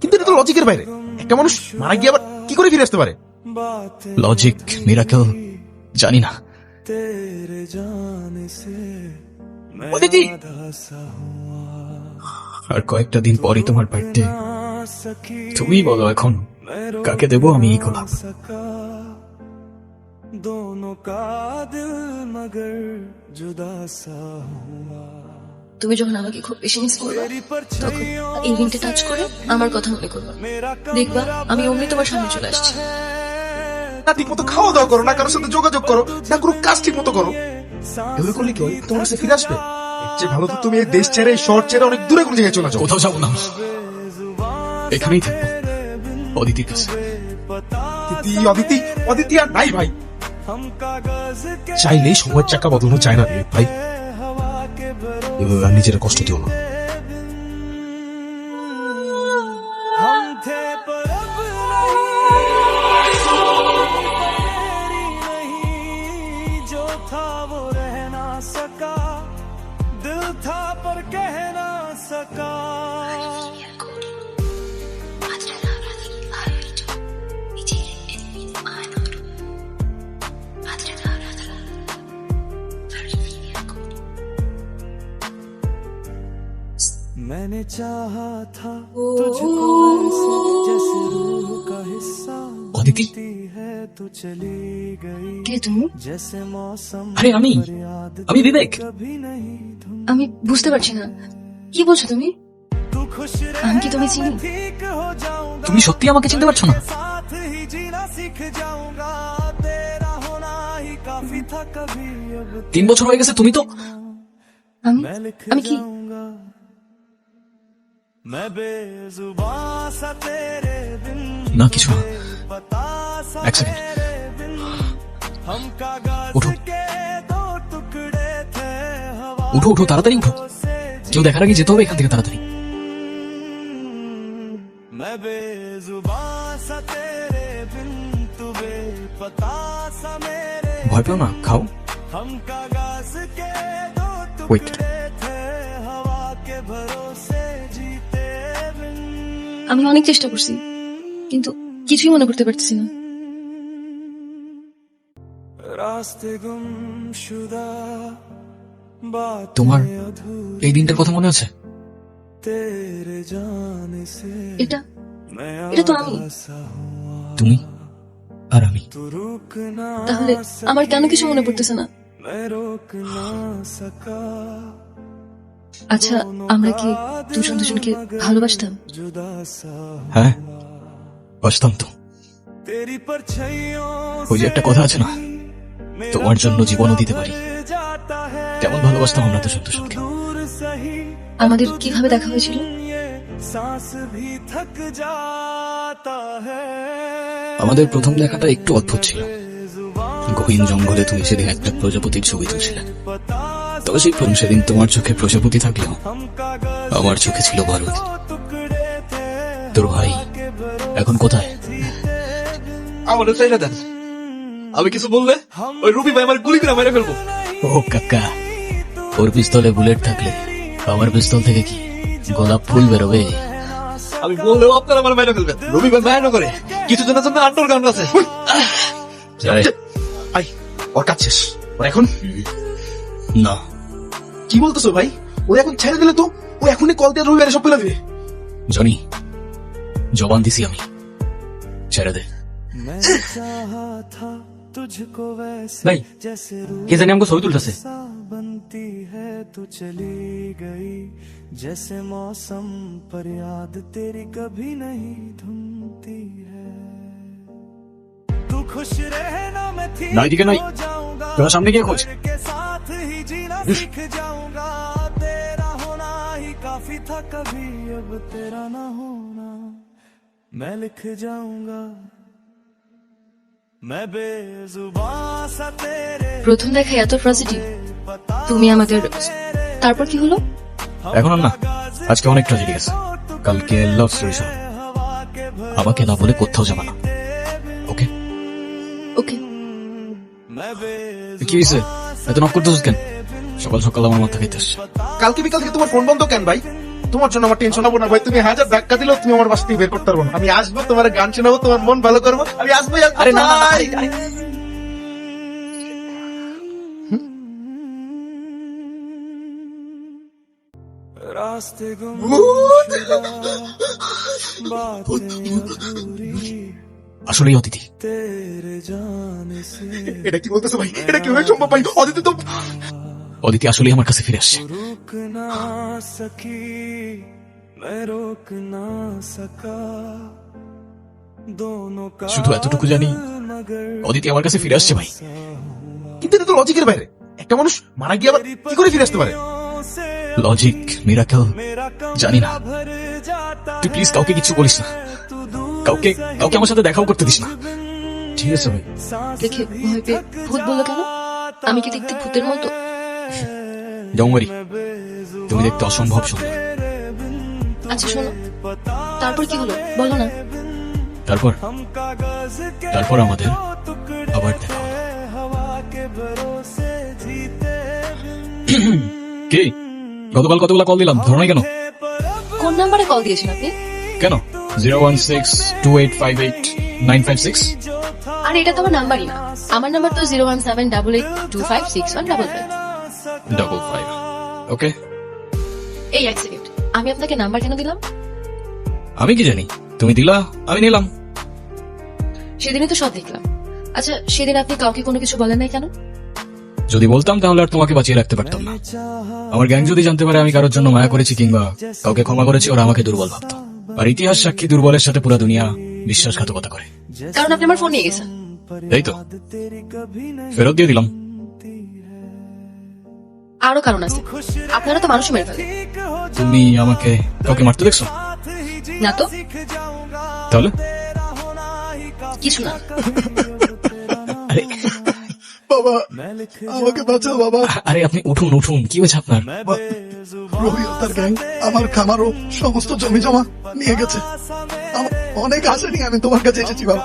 কিন্তু এটা তো লজিকের বাইরে। একটা মানুষ মারা গিয়ে আবার কি করে ফিরে আসতে পারে? লজিক, মিরাকেল, জানি না। অদিতি, আর কয়েকটা দিন পরই তোমার বার্থডে। তুমি বলো এখন কাকে দেবো আমি এই গোলাপ? তুমি যখন আমাকে খুব বেশি মিস করবে তখন এই রিংটা টাচ করে আমার কথা মনে করবে, দেখবা আমি অমনি তোমার সামনে চলে আসছি। না ঠিক মতো খাওয়া দাওয়া করো, না কারোর সাথে যোগাযোগ করো, না কোনো কাজ ঠিক মতো করো। এভাবে করলে কি হয়? তোমার কাছে ফিরে আসবে? এর চেয়ে ভালো তো তুমি এই দেশ ছেড়ে, এই শহর ছেড়ে অনেক দূরে কোনো জায়গায় চলে যাও। কোথাও যাবো না, এখানেই থাকবো অদিতির কাছে। অদিতি, অদিতি আর নাই ভাই। চাইলেই সময়ের চাকা বদলানো চায় না রে ভাই। এভাবে আর নিজের কষ্ট দিও না। मैंने चाहा था तुझको ऐसे जैसे रूह का हिस्सा অদিতি, है तू चली गई কে তুমি? जैसे मौसम আরে আমি বিবেক। कभी नहीं धुन আমি বুঝতে পারছি না কি বলছো তুমি। तू खुश আমি কি তুমি চিনি? ठीक हो जाऊंगा তুমি সত্যি আমাকে চিনতে পারছো না? साथ ही जीना सीख जाऊंगा तेरा होना ही काफी था कभी अब 3 বছর হয়ে গেছে, তুমি তো আমি मैं लिख আমি কি जाऊंगा मैं बेजुबां सा तेरे बिन না, কিছু না। पता सा এক সেকেন্ড, तेरे बिन हम कागज উঠো के दो टुकड़े थे हवा উঠো উঠো, তাড়াতাড়ি উঠো। কেউ দেখার আগে যেতে হবে এখান থেকে তাড়াতাড়ি। मैं बेजुबां सा तेरे बिन तू बेपता सा मेरे ভয় পেও না, খাও। हम कागज के दो ওয়েট, टुकड़े थे हवा के भरोसे जीते बिन আমি অনেক চেষ্টা করছি কিন্তু কিছুই মনে করতে পারতেছি না। रास्ते गुमशुदा बातें তোমার अधूरी এই দিনটার কথা মনে আছে? तेरे जाने से এটা मैं এটা তো আমি। सा हुआ তুমি আর আমি। तू रुक ना তাহলে আমার কেন কিছু মনে পড়তেছে না? मैं रोक ना सका আচ্ছা, আমরা কি দুজন দুজনকে ভালোবাসতাম? जुदा सा হ্যাঁ, বাসতাম তো। तेरी परछाइयों ওই যে একটা কথা আছে না, তোমার জন্য জীবনও দিতে পারি। जाता है কেমন ভালোবাসতাম আমরা দুজন দুজনকে। दूर सही আমাদের কিভাবে দেখা হয়েছিল? ये सांस भी थक जाता है আমাদের প্রথম দেখাটা একটু অদ্ভুত ছিল। গহীন জঙ্গলে তুমি সেদিন একটা প্রজাপতির ছবি তুলছিলে। पता তবে সেই সেদিন তোমার চোখে প্রজাপতি থাকলেও हम कागज আমার চোখে ছিল বারুদ। टुकड़े थे তোর ভাই এখন কোথায়? আমার চাইলে দেন, আমি কিছু বললে ওই রবি ভাই আমার গুলি করে মেরে ফেলবো। ও কাকা, ওর পিস্তলে বুলেট থাকলে আমার পিস্তল থেকে কি গোলাপ ফুল বেরোবে? আমি বললেও আপনারা আমার মেরে ফেলবেন। রবি ভাই মায়ানো করে কিছু জনের জন্য আন্ডারগ্রাউন্ড আছে। যাই। আই, ওর কাজ শেষ। ওর এখন না, কি বলতেছো ভাই? ও এখন ছেড়ে দিলে তো ও এখনই কল দিয়ে রবি ভাই সব পেলে দিবে। জনি, জবান দিছি আমি, ছেড়ে দে। मैं चाहा था तुझको वैसे ভাই, जैसे रूह কে জানি আমাকে ছবি তুলতেছে। सा बनती है तू चली गई जैसे मौसम पर याद तेरी कभी नहीं धुनती है तू खुश रहना मैं ठीक না, এদিকে নাই, हो जाऊंगा তোরা সামনে গিয়ে খোঁজ। के साथ ही जीना सीख जाऊंगा तेरा होना ही काफी था कभी अब तेरा ना होना मैं लिख जाऊंगा मैं बेजुबां सा तेरे প্রথম দেখায় এত ট্র্যাজেডি, তুমি আমাদের, তারপর কি হলো? এখন আর না, আজকে অনেক ট্র্যাজেডি আছে। কালকে লাভ স্টোরি শোনো। আমাকে না বলে কোথাও যাবে না, ওকে? ওকে। কি হয়েছে, এত নক করতেছিস কেন? সকাল সকাল আমার মাথা খাইতে আসছে। কালকে বিকাল থেকে তোমার ফোন বন্ধ কেন ভাই? তোমার জন্য আমার টেনশন হবো না ভাই। তুমি হাজার ধাক্কা দিলেও তুমি আমার বাসা থেকে বের করতে পারবো না। আমি আসবো, তোমার গান শোনাবো, তোমার মন ভালো করবো। আমি আসবো। আরে না, না, না, ভাই। আরে, रास्ते गुमशुदा बातें अधूरी আসলেই অদিতি। तेरे जाने से এটা কি বলতেছো ভাই? এটা কিভাবে সম্ভব ভাই? অদিতি তো অদিতি আসলেই আমার কাছে ফিরে আসছে। रुक ना सकी मैं रोक ना सका दोनों का শুধু এতটুকু জানি मगर অদিতি আমার কাছে ফিরে আসছে ভাই। কিন্তু এটা তো লজিকের বাইরে। একটা মানুষ মারা গিয়ে আবার কি করে ফিরে আসতে পারে? से লজিক, মিরাকেল, मेरा জানি না। भर जाता তুই প্লিজ কাউকে কিছু বলিস না, तू दूर কাউকে কাউকে আমার সাথে দেখাও করতে দিস না। ঠিক আছে ভাই। দেখে ভয় পেয়ে ভূত বললো কেন? আমি কি দেখতে ভূতের মতো? ডোন্ট ওয়ারি, তুমি দেখতে অসম্ভব সুন্দর। আচ্ছা শোনো, তারপর কি হলো বলো না। তারপর हम कागज के তারপর আমাদের टुकड़े আবার দেখা হলো। हवा के भरोसे जीते কি গতকাল কতগুলা কল দিলাম, ধরো নাই কেন? কোন নাম্বারে কল দিয়েছেন আপনি? কেন 01628589556? আরে এটা তো আমার নাম্বারই না। আমার নাম্বার তো 01788256155। 55 ওকে। এই এক সেকেন্ড, আমি আপনাকে নাম্বার কেন দিলাম? আমি কি জানি, তুমি দিলা, আমি নিলাম। সেদিনই তো সব দেখলাম। আচ্ছা সেদিন আপনি কাউকে কোনো কিছু বলেন নাই কেন? যদি বলতাম তাহলে আর তোমাকে বাঁচিয়ে রাখতে পারতাম না। আমার গ্যাং যদি জানতে পারে আমি কারোর জন্য মায়া করেছি কিংবা কাউকে ক্ষমা করেছি, ওরা আমাকে দুর্বল ভাবতো। আর ইতিহাস সাক্ষী দুর্বলের সাথে পুরো দুনিয়া বিশ্বাসঘাতকতা করে। কারণ আপনি আমার ফোন নিয়ে গেছেন। এই তো ফেরত দিয়ে দিলাম। আরো কারণ আছে, আপনারা তো মানুষ মেরে ফেলে। তুমি আমাকে কাউকে মারতে দেখছো? না তো, তাহলে কিছু না। আরে বাবা আমাকে বাঁচাও বাবা। আরে আপনি উঠুন উঠুন, কি হয়েছে আপনার? রবি ও তার গ্যাং আমার খামার ও সমস্ত জমি জমা নিয়ে গেছে। আমার অনেক আশা নিয়ে আমি তোমার কাছে এসেছি বাবা।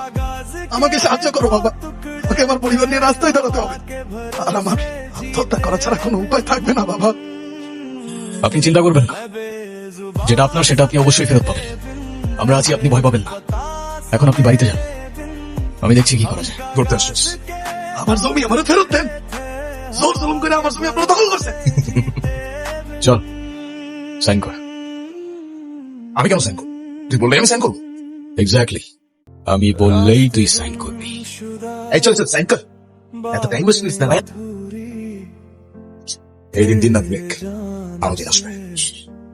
আমাকে সাহায্য করো বাবা। আমাকে আমার পরিবার নিয়ে রাস্তায় দাঁড়াতে হবে। আর আমার আত্মহত্যা করা ছাড়া কোনো উপায় থাকবে না বাবা। আপনি চিন্তা করবেন না, যেটা আপনার সেটা আপনি অবশ্যই ফেরত পাবেন। আমরা আছি, আপনি ভয় পাবেন না। এখন আপনি বাড়িতে যান, আমি দেখছি কি করা যায়। করতে আসছিস? আমার জমি আমার ফেরত দেন। জোর জুলুম করে আমার জমি আপনারা দখল করছেন। চল সাইন কর। আমি কেন সাইন করব? তুই বললে আমি সাইন করবো? এক্স্যাক্টলি, আমি বললেই তুই সাইন করবি। এই চল চল সাইন কর। এত টাইম ওয়েস্ট করিস না ভাই। এই দিন না ব্রেক আরো দিন আসবে।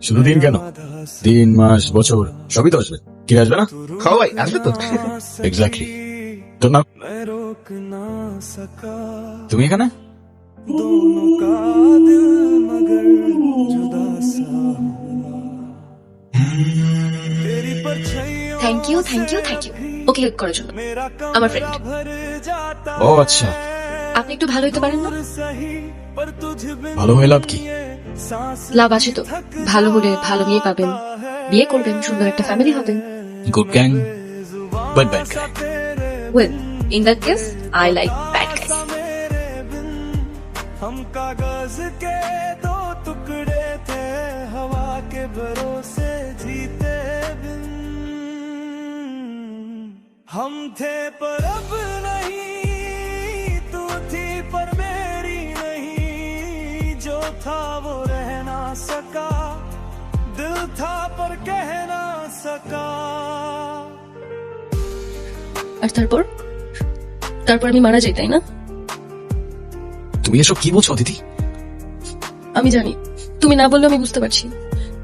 শুধু দিন কেন, দিন মাস বছর সবই তো আসবে। কি আসবে না? খাও ভাই, আসবে তো। এক্স্যাক্টলি। তোর নাম? मैं रोक ना सका তুমি এখানে? दोनों का दिल मगर जुदा सा हुआ तेरी परछाइयों thank you thank you thank you okay help করার জন্য। मेरा আমার ফ্রেন্ড। भर जाता ও আচ্ছা, আপনি একটু ভালো হইতে পারেন না? सही पर तुझ बिन ভালো হয়ে লাভ কি? सांस লাভ আছে তো, ভালো হলে ভালো মেয়ে পাবেন, বিয়ে করবেন, সুন্দর একটা ফ্যামিলি হবে। Good gang but bad gang. Well in that case I like bad guys. मेरे बिन हम कागज के दो टुकड़े थे हवा के भरोसे जीते बिन हम थे पर अब नहीं तू थी पर मेरी नहीं जो था वो रह ना सका दिल था पर कह ना सका আর তারপর তারপর আমি মারা যাই, তাই না? তুমি এসব কি বলছো অদিতি? আমি জানি তুমি না বললে আমি বুঝতে পারছি,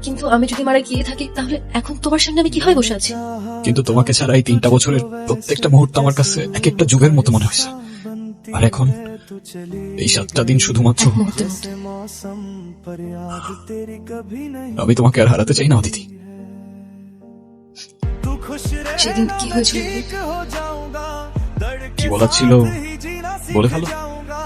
কিন্তু আমি যদি মারা গিয়ে থাকি তাহলে এখন তোমার সামনে আমি কিভাবে বসে আছি? কিন্তু তোমাকে ছাড়া এই 3টা বছরের প্রত্যেকটা মুহূর্ত আমার কাছে এক একটা যুগের মতো মনে হয়েছে। আর এখন এই 7টা দিন শুধুমাত্র মুহূর্তের মতো। मौसम पर याद तेरी कभी नहीं আমি তোমাকে আর হারাতে চাই না অদিতি। तू खुश रहे সেদিন কি হয়েছিল? ठीक हो जाऊंगा धड़के কি বলার ছিল ही जीना বলে सीख ফেলো। जाऊंगा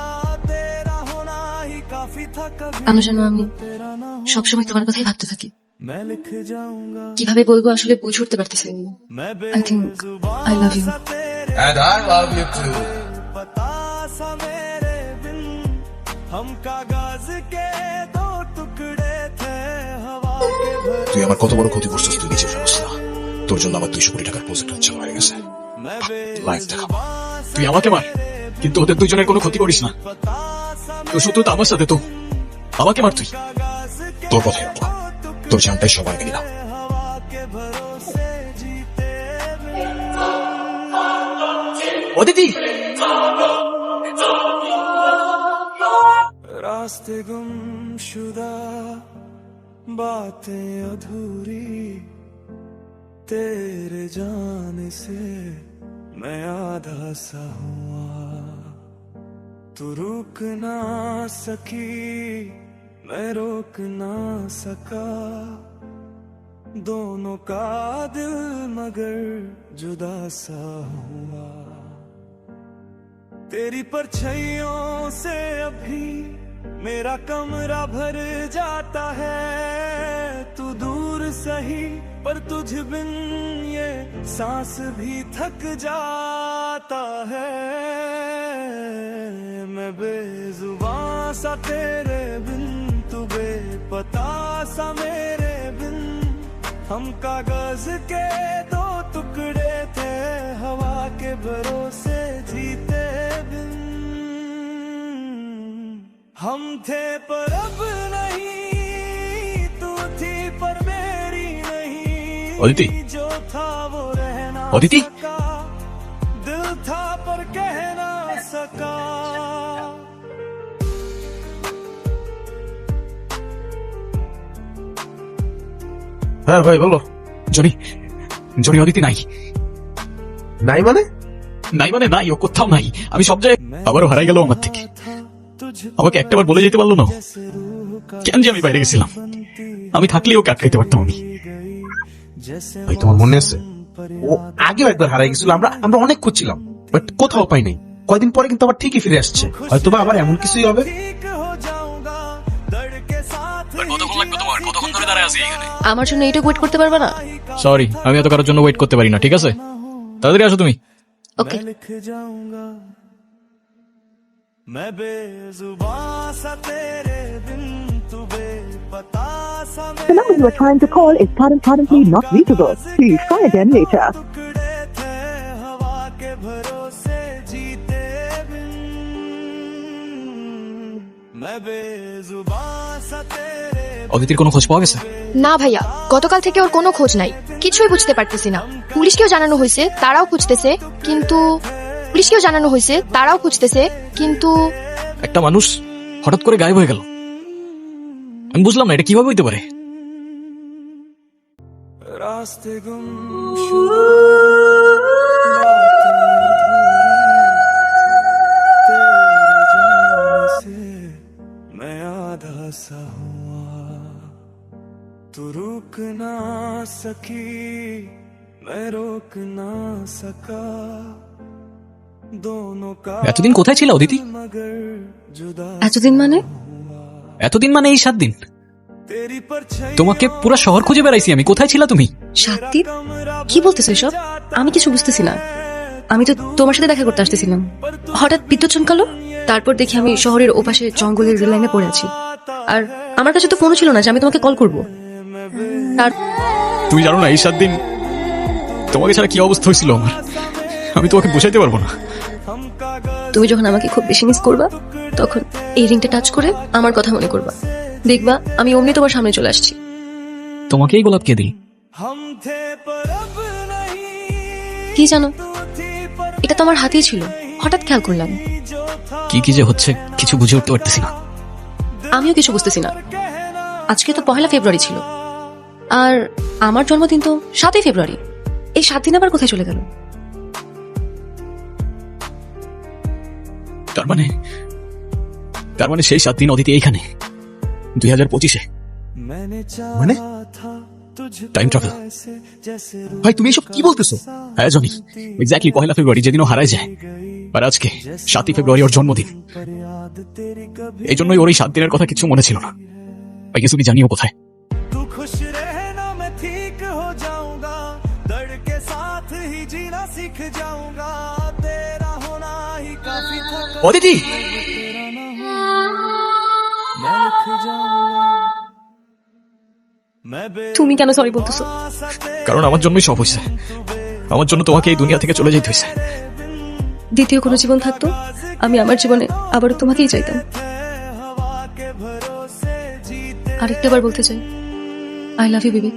तेरा होना ही काफी था कभी আমি যেন আমি तेरा ना हो সবসময় তোমার কথাই ভাবতে থাকি। मैं लिख जाऊंगा কিভাবে বলবো আসলে বুঝে উঠতে পারতেছি না। मैं I think I love you. बेजुबान सा तेरे And I love you too. पता सा मेरे बिन हम कागज के दो टुकड़े थे हवा के भर তুই আমার কত বড় ক্ষতি করছিস তুই নিজের ব্যবস্থা। তোর জন্য আমার 200 কোটি টাকার প্রজেক্ট হচ্ছে হয়ে গেছে। লাইফ দেখাবো। তুই আমাকে মার, কিন্তু ওদের দুজনের কোনো ক্ষতি করিস না। তোর শত্রু তো আমার সাথে, তো আমাকে মার তুই। তোর কথাই রাখবো, তোর জানটাই সবাই আগে নিলাম। অদিতি, रास्ते गुमशुदा बातें अधूरी तेरे जाने से मैं आधा सा हुआ तू रुक ना सकी मैं रोक ना सका दोनों का दिल मगर जुदा सा हुआ तेरी परछाइयों से अभी मेरा कमरा भर जाता है तू दूर सही पर तुझ बिन ये सांस भी थक जाता है मैं बेजुबान सा तेरे बिन तू बेपता सा मेरे बिन हम कागज के दो टुकड़े थे हवा के भरोसे जीते बिन हम थे पर अब नहीं तू थी पर मेरी नहीं অদিতি, जो था वो रहना অদিতি, सका दिल था पर कह ना सका হ্যাঁ ভাই বলো। জনি, জনি অদিতি নাই। নাই মানে? নাই মানে নাই, ও কোথাও নাই। আমি সব জায়গায়, আবারও হারাই গেল আমার থেকে। আমাকে একটাবার বলে যেতে পারলো না। কেন যে আমি বাইরে গেছিলাম, আমি থাকলে ওকে আটকাইতে পারতাম আমি। ভাই তোমার মনে আছে ও আগেও একবার হারাই গেছিল, আমরা আমরা অনেক খুঁজছিলাম বাট কোথাও পাই নাই। কয়দিন পরে কিন্তু আবার ঠিকই ফিরে আসছে, হয়তো বা আবার এমন কিছুই হবে। ठीक हो जाऊंगा दर्द के साथ কতক্ষণ লাগবে তোমার? কতক্ষণ ধরে দাঁড়ায় আছি এখানে? আমার জন্য এইটুকু ওয়েট করতে পারবে না? সরি, আমি এত কারোর জন্য ওয়েট করতে পারি না, ঠিক আছে? তাড়াতাড়ি আসো তুমি। ওকে। मैं लिख जाऊंगा मैं बेजुबान सा तेरे बिन तू बेपता सा The number you are trying to call is currently not reachable. Please try again later. टुकड़े थे हवा के भरोसे जीते बिन मैं बेजुबान सा तेरे অদিতির কোনো খোঁজ পাওয়া গেছে? না ভাইয়া, গতকাল থেকে ওর কোনো খোঁজ নাই, কিছুই বুঝতে পারতেছি না। পুলিশকেও জানানো হয়েছে, তারাও খুঁজতেছে, কিন্তু একটা মানুষ হঠাৎ করে গায়েব হয়ে গেল, আমি বুঝলাম না এটা কিভাবে হইতে পারে। रास्ते गुमशुदा बातें अधूरी, तेरे जाने से मैं आधा सा हुआ तू रुक ना सकी मैं रोक ना सका दोनों का এতদিন কোথায় ছিল অদিতি? मगर जुदा এতদিন মানে? এতদিন মানে এই 7 দিন। तेरी परछाई তোমাকে পুরো শহর খুঁজে বেড়াইছি আমি, কোথায় ছিলা তুমি? 7 দিন? কি বলতেছো এসব? আমি কিছু বুঝতেছি না। আমি তো তোমার সাথে দেখা করতে আসতেছিলাম, হঠাৎ বিদ্যুৎ চমকালো, তারপর দেখি আমি শহরের ওপাশে জঙ্গলের রেল লাইনে পড়ে আছি, আর আমার কাছে তো ফোনও ছিল না যে আমি তোমাকে কল করব। আর তুমি জানো না এই 7 দিন তোমাকে ছাড়া কি অবস্থা হয়েছিল আমার, আমি তোমাকে বোঝাইতে পারবো না। তুমি যখন আমাকে খুব বেশি মিস করবা, তখন এই রিংটা টাচ করে আমার কথা মনে করবা, দেখবা আমি অমনি তোমার সামনে চলে আসছি। তোমাকে এই গোলাপ কে দিল? हम थे पर अब नहीं কি জানো, तू थी पर এটা তো আমার হাতেই ছিল, হঠাৎ খেয়াল করলাম। जो था কি কি যে হচ্ছে কিছু বুঝে উঠতে পারতেছি না। আমিও কিছু বুঝতেছি না। আজকে তো 1 ফেব্রুয়ারি ছিল, আর আমার জন্মদিন তো 7 ফেব্রুয়ারি। এই 7 দিন আবার কোথায় চলে গেল? তার মানে সেই 7 দিন অদিতি এইখানে 2025-এ। मैंने মানে? चाहा था तुझ টাইম ট্রাভেল। से जैसे ভাই তুমি এসব কি বলতেছো? হ্যাঁ জনি, এক্স্যাক্টলি 1 ফেব্রুয়ারি যেদিন ও হারায় যায়, আর আজকে 7 ফেব্রুয়ারি ওর জন্মদিন। पर याद तेरी कभी এই জন্যই ওর এই 7 দিনের কথা কিছু মনে ছিল না। ভাই কিছু কি জানিও কোথায়? तू खुश रहना मैं ठीक हो जाऊंगा दर्द के साथ ही जीना सीख जाऊंगा तेरा होना ही काफी था অদিতি, तेरा ना हो मैं लिख जाऊंगा তুমি কেন সরি বলতেছো? কারণ আমার জন্যই সব হয়েছে। আমার জন্য তোমাকে এই দুনিয়া থেকে চলে যেতে হয়েছে। দ্বিতীয় কোনো জীবন থাকতো, আমি আমার জীবনে আবারও তোমাকেই চাইতাম। আরেকটা বার বলতে চাই, I love you Vivek.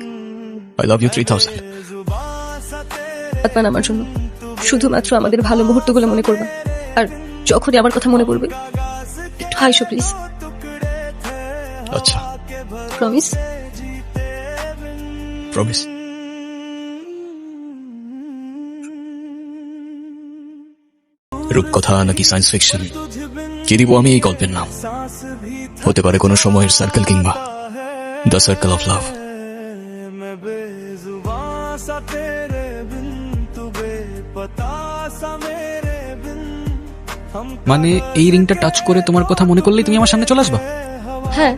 I love you 3000। আত্মান আমার জন্য শুধুমাত্র আমাদের ভালো মুহূর্তগুলো মনে করবা, আর যখনই আমার কথা মনে পড়বে একটু হাইশো প্লিজ। আচ্ছা, প্রমিস? প্রমিস। রূপকথা নাকি সায়েন্স ফিকশন, কি দিব আমি এই গল্পের নাম? হতে পারে কোনো সময়ের সার্কেল কিংবা দ্য সার্কেল অফ লাভ। मैं बेजुबां सा तेरे बिन, तू बेपता सा मेरे बिन। हम মানে এই রিংটা টাচ করে তোমার কথা মনে করলেই তুমি আমার সামনে চলে আসবা? হ্যাঁ,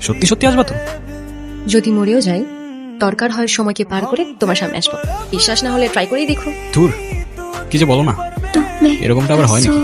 সত্যি সত্যি আসবা তো? যদি মরেও যাই দরকার হয় সময়কে পার করে তোমার সামনে আসবো। বিশ্বাস না হলে ট্রাই করেই দেখো। ধুর, কি যে বলো না, এরকমটা আবার হয় নাকি?